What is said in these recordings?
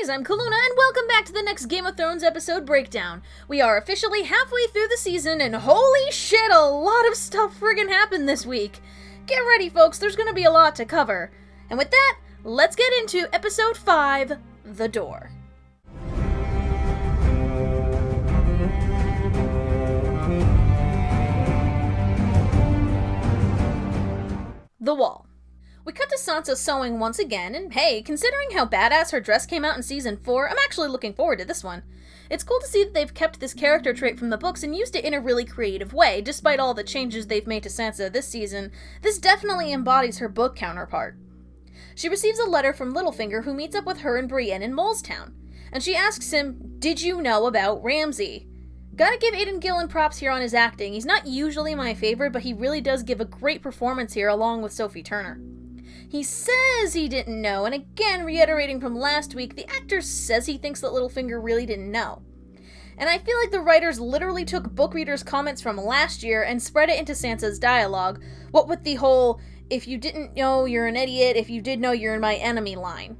guys, I'm Calluna, and welcome back to the next Game of Thrones episode breakdown. We are officially halfway through the season, and holy shit, a lot of stuff friggin' happened this week. Get ready, folks, there's gonna be a lot to cover. And with that, let's get into episode 5, The Door. The Wall. We cut to Sansa sewing once again, and hey, considering how badass her dress came out in Season 4, I'm actually looking forward to this one. It's cool to see that they've kept this character trait from the books and used it in a really creative way. Despite all the changes they've made to Sansa this season, this definitely embodies her book counterpart. She receives a letter from Littlefinger, who meets up with her and Brienne in Molestown, and she asks him, "Did you know about Ramsay?" Gotta give Aidan Gillen props here on his acting. He's not usually my favorite, but he really does give a great performance here along with Sophie Turner. He says he didn't know, and again, reiterating from last week, the actor says he thinks that Littlefinger really didn't know. And I feel like the writers literally took book readers' comments from last year and spread it into Sansa's dialogue, what with the whole, "if you didn't know, you're an idiot, if you did know, you're my enemy" line.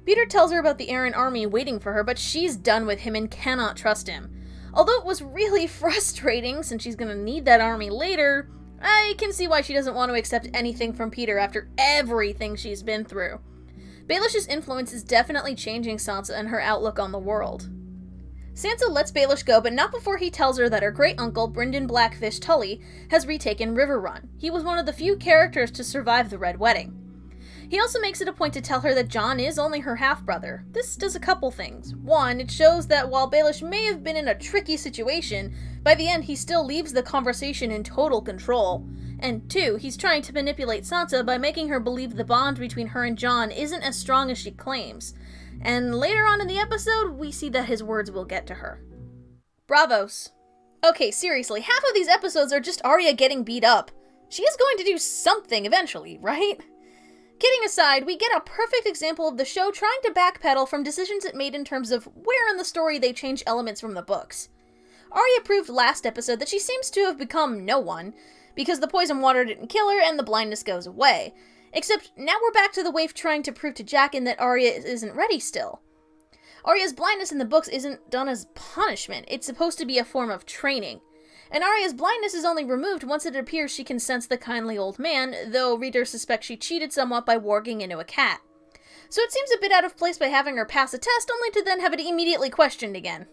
Peter tells her about the Arryn army waiting for her, but she's done with him and cannot trust him. Although it was really frustrating, since she's gonna need that army later, I can see why she doesn't want to accept anything from Peter after everything she's been through. Baelish's influence is definitely changing Sansa and her outlook on the world. Sansa lets Baelish go, but not before he tells her that her great-uncle, Brynden Blackfish Tully, has retaken Riverrun. He was one of the few characters to survive the Red Wedding. He also makes it a point to tell her that Jon is only her half-brother. This does a couple things. One, it shows that while Baelish may have been in a tricky situation, by the end he still leaves the conversation in total control. And two, he's trying to manipulate Sansa by making her believe the bond between her and Jon isn't as strong as she claims. And later on in the episode, we see that his words will get to her. Bravos. Okay, seriously, half of these episodes are just Arya getting beat up. She is going to do something eventually, right? Kidding aside, we get a perfect example of the show trying to backpedal from decisions it made in terms of where in the story they change elements from the books. Arya proved last episode that she seems to have become no one, because the poison water didn't kill her and the blindness goes away. Except now we're back to the waif trying to prove to Jaqen that Arya isn't ready still. Arya's blindness in the books isn't done as punishment, it's supposed to be a form of training. And Arya's blindness is only removed once it appears she can sense the kindly old man, though readers suspect she cheated somewhat by warging into a cat. So it seems a bit out of place by having her pass a test, only to then have it immediately questioned again.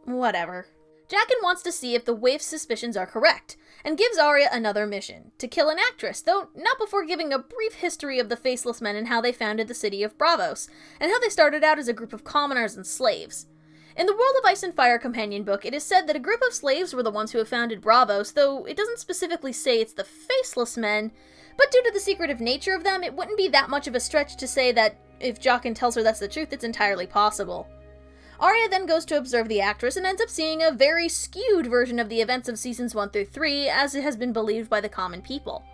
Whatever. Jaqen wants to see if the waif's suspicions are correct, and gives Arya another mission, to kill an actress, though not before giving a brief history of the Faceless Men and how they founded the city of Braavos, and how they started out as a group of commoners and slaves. In the World of Ice and Fire companion book, it is said that a group of slaves were the ones who have founded Braavos, though it doesn't specifically say it's the Faceless Men, but due to the secretive nature of them, it wouldn't be that much of a stretch to say that if Jaqen tells her that's the truth, it's entirely possible. Arya then goes to observe the actress and ends up seeing a very skewed version of the events of seasons 1 through 3, as it has been believed by the common people.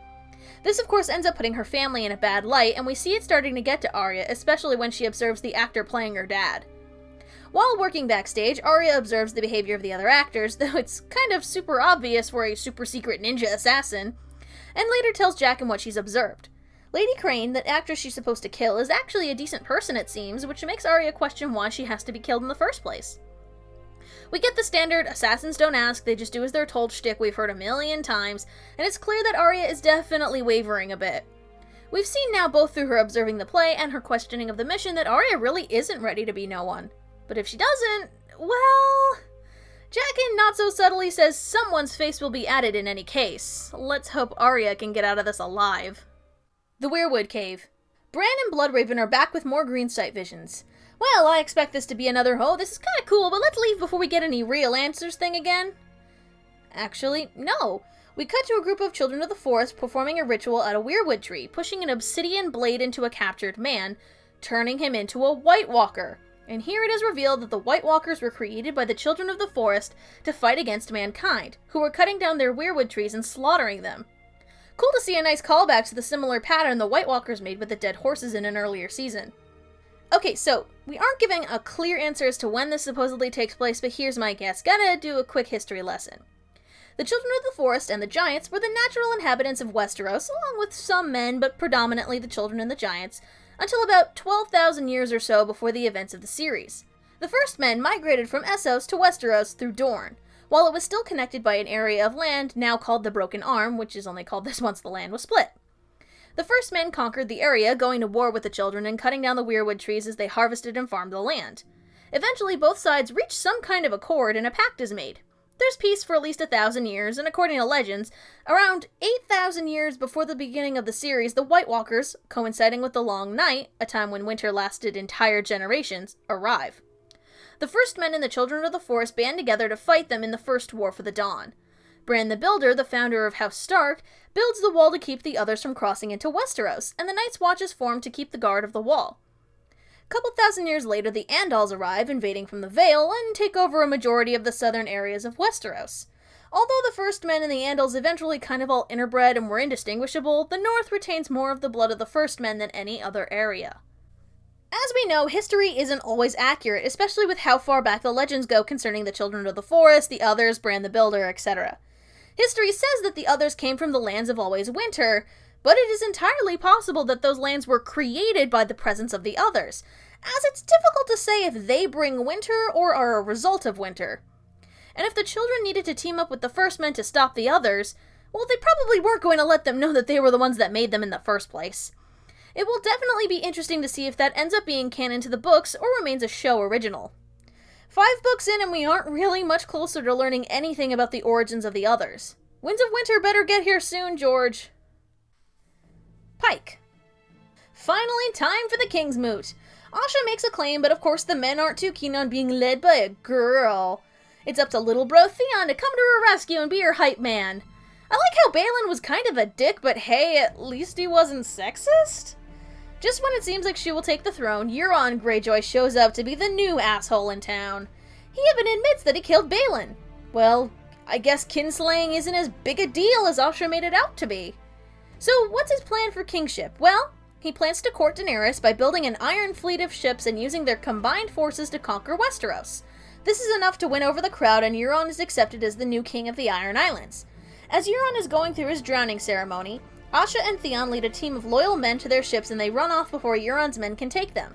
This of course ends up putting her family in a bad light, and we see it starting to get to Arya, especially when she observes the actor playing her dad. While working backstage, Arya observes the behavior of the other actors, though it's kind of super obvious for a super secret ninja assassin, and later tells Jaqen what she's observed. Lady Crane, the actress she's supposed to kill, is actually a decent person it seems, which makes Arya question why she has to be killed in the first place. We get the standard assassins don't ask, they just do as they're told shtick we've heard a million times, and it's clear that Arya is definitely wavering a bit. We've seen now both through her observing the play and her questioning of the mission that Arya really isn't ready to be no one. But if she doesn't, well... Jaqen not so subtly says someone's face will be added in any case. Let's hope Arya can get out of this alive. The Weirwood Cave. Bran and Bloodraven are back with more green sight visions. Well, I expect this to be another, "oh, this is kinda cool, but let's leave before we get any real answers" thing again. Actually, no. We cut to a group of children of the forest performing a ritual at a weirwood tree, pushing an obsidian blade into a captured man, turning him into a White Walker. And here it is revealed that the White Walkers were created by the children of the forest to fight against mankind, who were cutting down their weirwood trees and slaughtering them. Cool to see a nice callback to the similar pattern the White Walkers made with the dead horses in an earlier season. Okay, so, we aren't giving a clear answer as to when this supposedly takes place, but here's my guess. Gotta do a quick history lesson. The children of the forest and the giants were the natural inhabitants of Westeros, along with some men, but predominantly the children and the giants, until about 12,000 years or so before the events of the series. The first men migrated from Essos to Westeros through Dorne, while it was still connected by an area of land now called the Broken Arm, which is only called this once the land was split. The first men conquered the area, going to war with the children and cutting down the weirwood trees as they harvested and farmed the land. Eventually, both sides reach some kind of accord and a pact is made. There's peace for at least 1,000 years, and according to legends, around 8,000 years before the beginning of the series, the White Walkers, coinciding with the Long Night, a time when winter lasted entire generations, arrive. The first men and the Children of the Forest band together to fight them in the First War for the Dawn. Bran the Builder, the founder of House Stark, builds the wall to keep the others from crossing into Westeros, and the Night's Watch is formed to keep the guard of the wall. A couple thousand years later, the Andals arrive, invading from the Vale, and take over a majority of the southern areas of Westeros. Although the first men and the Andals eventually kind of all interbred and were indistinguishable, the North retains more of the blood of the first men than any other area. As we know, history isn't always accurate, especially with how far back the legends go concerning the Children of the Forest, the Others, Bran the Builder, etc. History says that the Others came from the lands of Always Winter, but it is entirely possible that those lands were created by the presence of the Others, as it's difficult to say if they bring winter or are a result of winter. And if the children needed to team up with the first men to stop the Others, well, they probably weren't going to let them know that they were the ones that made them in the first place. It will definitely be interesting to see if that ends up being canon to the books or remains a show original. 5 books in and we aren't really much closer to learning anything about the origins of the Others. Winds of Winter better get here soon, George. Pike. Finally, time for the King's Moot. Asha makes a claim, but of course the men aren't too keen on being led by a girl. It's up to little bro Theon to come to her rescue and be her hype man. I like how Balon was kind of a dick, but hey, at least he wasn't sexist? Just when it seems like she will take the throne, Euron Greyjoy shows up to be the new asshole in town. He even admits that he killed Balon. Well, I guess kinslaying isn't as big a deal as Asha made it out to be. So what's his plan for kingship? Well, he plans to court Daenerys by building an iron fleet of ships and using their combined forces to conquer Westeros. This is enough to win over the crowd, and Euron is accepted as the new king of the Iron Islands. As Euron is going through his drowning ceremony, Asha and Theon lead a team of loyal men to their ships and they run off before Euron's men can take them.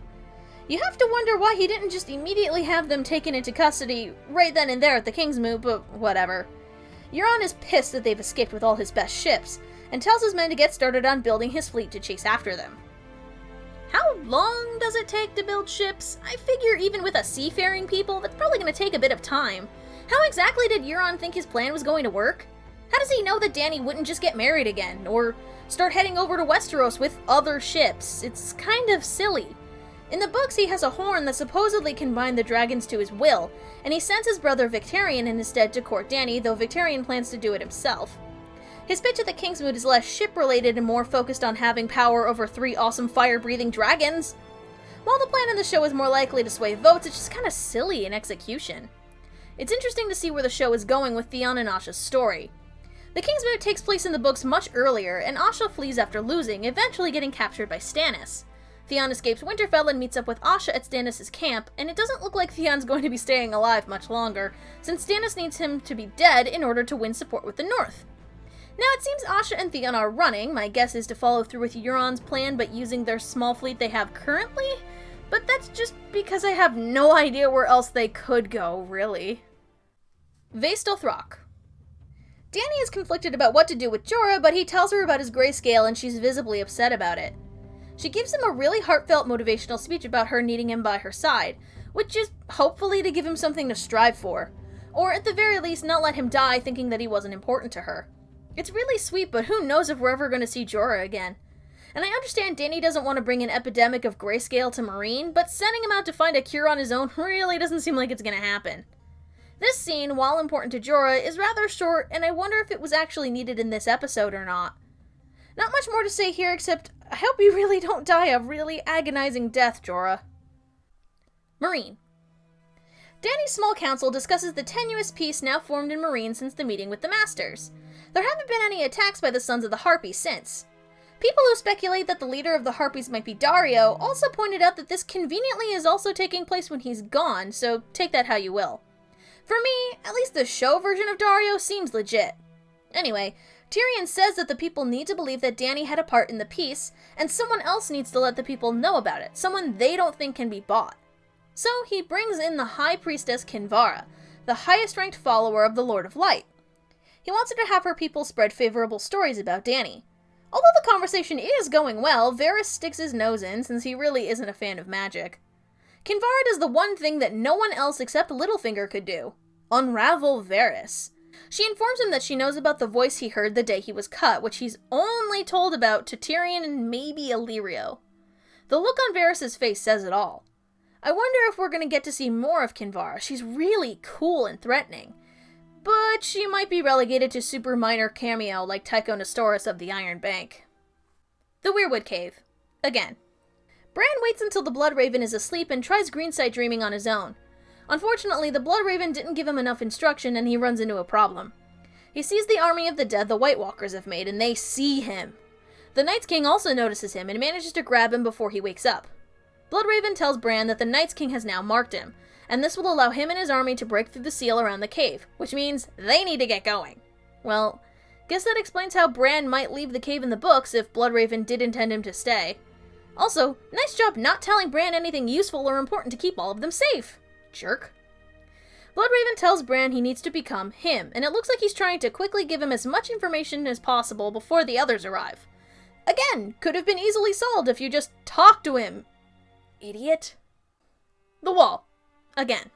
You have to wonder why he didn't just immediately have them taken into custody right then and there at the King's Moot, but whatever. Euron is pissed that they've escaped with all his best ships, and tells his men to get started on building his fleet to chase after them. How long does it take to build ships? I figure even with a seafaring people, that's probably going to take a bit of time. How exactly did Euron think his plan was going to work? How does he know that Dany wouldn't just get married again, or start heading over to Westeros with other ships? It's kind of silly. In the books, he has a horn that supposedly can bind the dragons to his will, and he sends his brother Victarion in his stead to court Dany, though Victarion plans to do it himself. His pitch at the King's Moot is less ship-related and more focused on having power over 3 awesome fire-breathing dragons. While the plan in the show is more likely to sway votes, it's just kind of silly in execution. It's interesting to see where the show is going with Theon and Asha's story. The King's Moot takes place in the books much earlier, and Asha flees after losing, eventually getting captured by Stannis. Theon escapes Winterfell and meets up with Asha at Stannis' camp, and it doesn't look like Theon's going to be staying alive much longer, since Stannis needs him to be dead in order to win support with the North. Now, it seems Asha and Theon are running. My guess is to follow through with Euron's plan, but using their small fleet they have currently? But that's just because I have no idea where else they could go, really. Vaestal Throck. Dany is conflicted about what to do with Jorah, but he tells her about his grayscale and she's visibly upset about it. She gives him a really heartfelt motivational speech about her needing him by her side, which is hopefully to give him something to strive for. Or at the very least, not let him die thinking that he wasn't important to her. It's really sweet, but who knows if we're ever going to see Jorah again. And I understand Dany doesn't want to bring an epidemic of grayscale to Meereen, but sending him out to find a cure on his own really doesn't seem like it's going to happen. This scene, while important to Jorah, is rather short, and I wonder if it was actually needed in this episode or not. Not much more to say here, except I hope you really don't die a really agonizing death, Jorah. Meereen. Dany's small council discusses the tenuous peace now formed in Meereen since the meeting with the Masters. There haven't been any attacks by the Sons of the Harpies since. People who speculate that the leader of the Harpies might be Daario also pointed out that this conveniently is also taking place when he's gone, so take that how you will. For me, at least the show version of Daario seems legit. Anyway, Tyrion says that the people need to believe that Dany had a part in the peace, and someone else needs to let the people know about it, someone they don't think can be bought. So he brings in the High Priestess Kinvara, the highest-ranked follower of the Lord of Light. He wants her to have her people spread favorable stories about Dany. Although the conversation is going well, Varys sticks his nose in since he really isn't a fan of magic. Kinvara does the one thing that no one else except Littlefinger could do: unravel Varys. She informs him that she knows about the voice he heard the day he was cut, which he's only told about to Tyrion and maybe Illyrio. The look on Varys' face says it all. I wonder if we're going to get to see more of Kinvara. She's really cool and threatening. But she might be relegated to super minor cameo like Tycho Nestoris of the Iron Bank. The Weirwood Cave. Again. Bran waits until the Bloodraven is asleep and tries Greenside dreaming on his own. Unfortunately, the Bloodraven didn't give him enough instruction and he runs into a problem. He sees the army of the dead the White Walkers have made, and they see him. The Night's King also notices him and manages to grab him before he wakes up. Bloodraven tells Bran that the Night's King has now marked him, and this will allow him and his army to break through the seal around the cave, which means they need to get going. Well, guess that explains how Bran might leave the cave in the books if Bloodraven did intend him to stay. Also, nice job not telling Bran anything useful or important to keep all of them safe. Jerk. Bloodraven tells Bran he needs to become him, and it looks like he's trying to quickly give him as much information as possible before the others arrive. Again, could have been easily solved if you just talked to him. Idiot. The Wall. Again.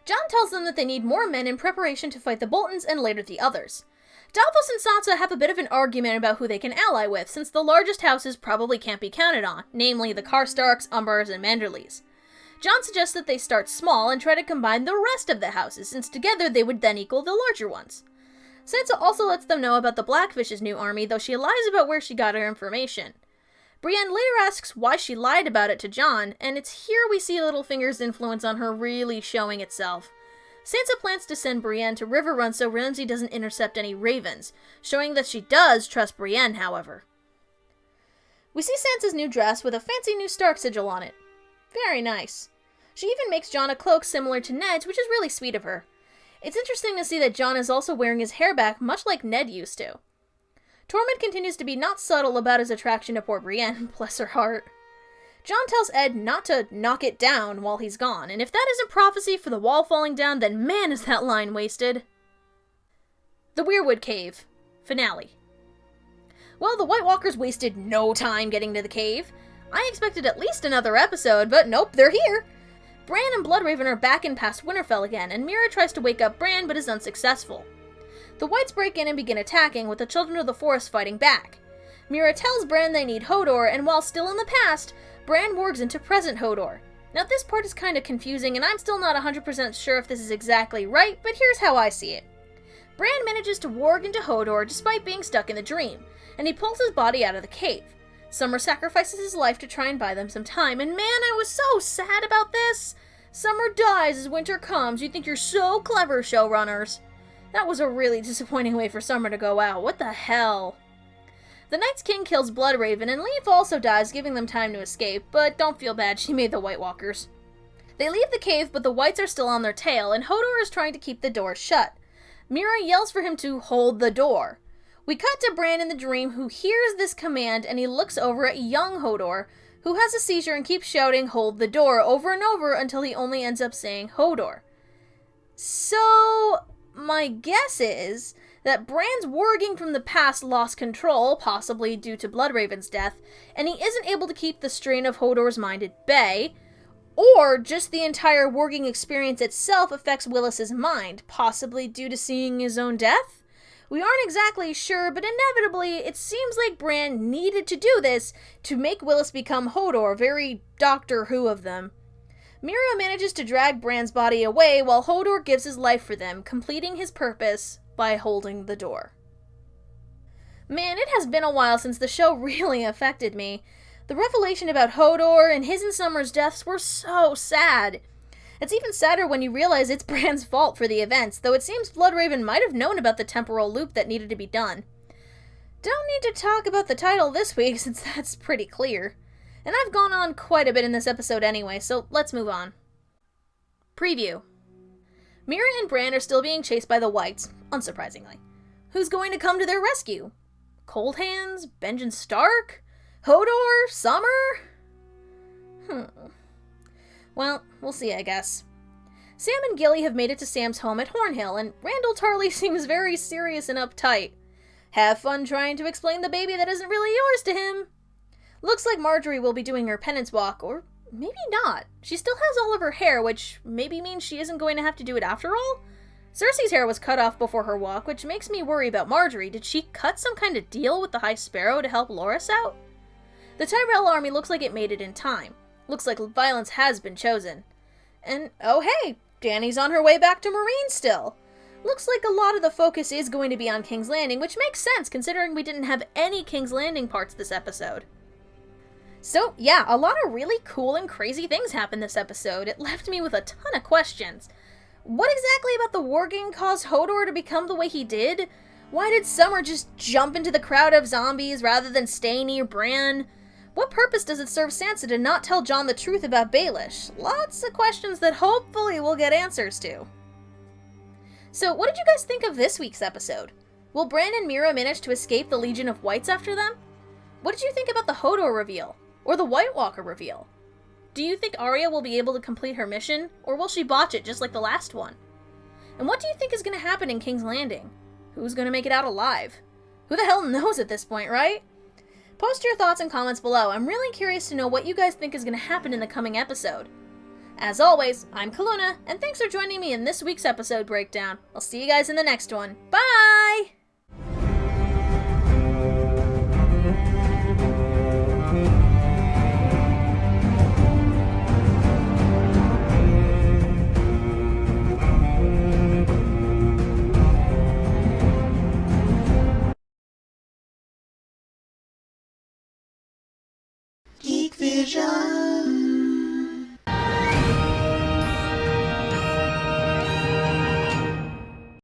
Jon tells them that they need more men in preparation to fight the Boltons and later the others. Davos and Sansa have a bit of an argument about who they can ally with, since the largest houses probably can't be counted on, namely the Karstarks, Umbers, and Manderleys. Jon suggests that they start small and try to combine the rest of the houses, since together they would then equal the larger ones. Sansa also lets them know about the Blackfish's new army, though she lies about where she got her information. Brienne later asks why she lied about it to Jon, and it's here we see Littlefinger's influence on her really showing itself. Sansa plans to send Brienne to Riverrun so Ramsay doesn't intercept any ravens, showing that she does trust Brienne, however. We see Sansa's new dress with a fancy new Stark sigil on it. Very nice. She even makes Jon a cloak similar to Ned's, which is really sweet of her. It's interesting to see that Jon is also wearing his hair back, much like Ned used to. Tormund continues to be not subtle about his attraction to poor Brienne, bless her heart. Jon tells Ed not to knock it down while he's gone, and if that isn't prophecy for the wall falling down, then man is that line wasted. The Weirwood Cave. Finale. Well, the White Walkers wasted no time getting to the cave. I expected at least another episode, but nope, they're here. Bran and Bloodraven are back in past Winterfell again, and Meera tries to wake up Bran but is unsuccessful. The Whites break in and begin attacking, with the Children of the Forest fighting back. Meera tells Bran they need Hodor, and while still in the past, Bran wargs into present Hodor. Now this part is kinda confusing, and I'm still not 100% sure if this is exactly right, but here's how I see it. Bran manages to warg into Hodor despite being stuck in the dream, and he pulls his body out of the cave. Summer sacrifices his life to try and buy them some time, and man, I was so sad about this! Summer dies as winter comes. You think you're so clever, showrunners. That was a really disappointing way for Summer to go out. What the hell? The Night's King kills Bloodraven, and Leaf also dies, giving them time to escape, but don't feel bad, she made the White Walkers. They leave the cave, but the Whites are still on their tail, and Hodor is trying to keep the door shut. Meera yells for him to hold the door. We cut to Bran in the dream, who hears this command, and he looks over at young Hodor, who has a seizure and keeps shouting, "Hold the door," over and over until he only ends up saying Hodor. So, my guess is that Bran's warging from the past lost control, possibly due to Bloodraven's death, and he isn't able to keep the strain of Hodor's mind at bay, or just the entire warging experience itself affects Willis's mind, possibly due to seeing his own death? We aren't exactly sure, but inevitably, it seems like Bran needed to do this to make Willis become Hodor, very Doctor Who of them. Meera manages to drag Bran's body away while Hodor gives his life for them, completing his purpose by holding the door. Man, it has been a while since the show really affected me. The revelation about Hodor and his and Summer's deaths were so sad. It's even sadder when you realize it's Bran's fault for the events, though it seems Bloodraven might have known about the temporal loop that needed to be done. Don't need to talk about the title this week since that's pretty clear. And I've gone on quite a bit in this episode anyway, so let's move on. Preview. Meera and Bran are still being chased by the Whites, unsurprisingly. Who's going to come to their rescue? Cold Hands? Benjen Stark? Hodor? Summer? Well, we'll see, I guess. Sam and Gilly have made it to Sam's home at Hornhill, and Randall Tarley seems very serious and uptight. Have fun trying to explain the baby that isn't really yours to him. Looks like Marjorie will be doing her penance walk, or maybe not. She still has all of her hair, which maybe means she isn't going to have to do it after all? Cersei's hair was cut off before her walk, which makes me worry about Marjorie. Did she cut some kind of deal with the High Sparrow to help Loras out? The Tyrell army looks like it made it in time. Looks like violence has been chosen. And, oh hey, Dany's on her way back to Marine still. Looks like a lot of the focus is going to be on King's Landing, which makes sense considering we didn't have any King's Landing parts this episode. So, yeah, a lot of really cool and crazy things happened this episode. It left me with a ton of questions. What exactly about the warging caused Hodor to become the way he did? Why did Summer just jump into the crowd of zombies rather than stay near Bran? What purpose does it serve Sansa to not tell Jon the truth about Baelish? Lots of questions that hopefully we'll get answers to. So, what did you guys think of this week's episode? Will Bran and Mira manage to escape the Legion of Whites after them? What did you think about the Hodor reveal? Or the White Walker reveal? Do you think Arya will be able to complete her mission, or will she botch it just like the last one? And what do you think is going to happen in King's Landing? Who's going to make it out alive? Who the hell knows at this point, right? Post your thoughts and comments below. I'm really curious to know what you guys think is going to happen in the coming episode. As always, I'm Calluna, and thanks for joining me in this week's episode breakdown. I'll see you guys in the next one. Bye!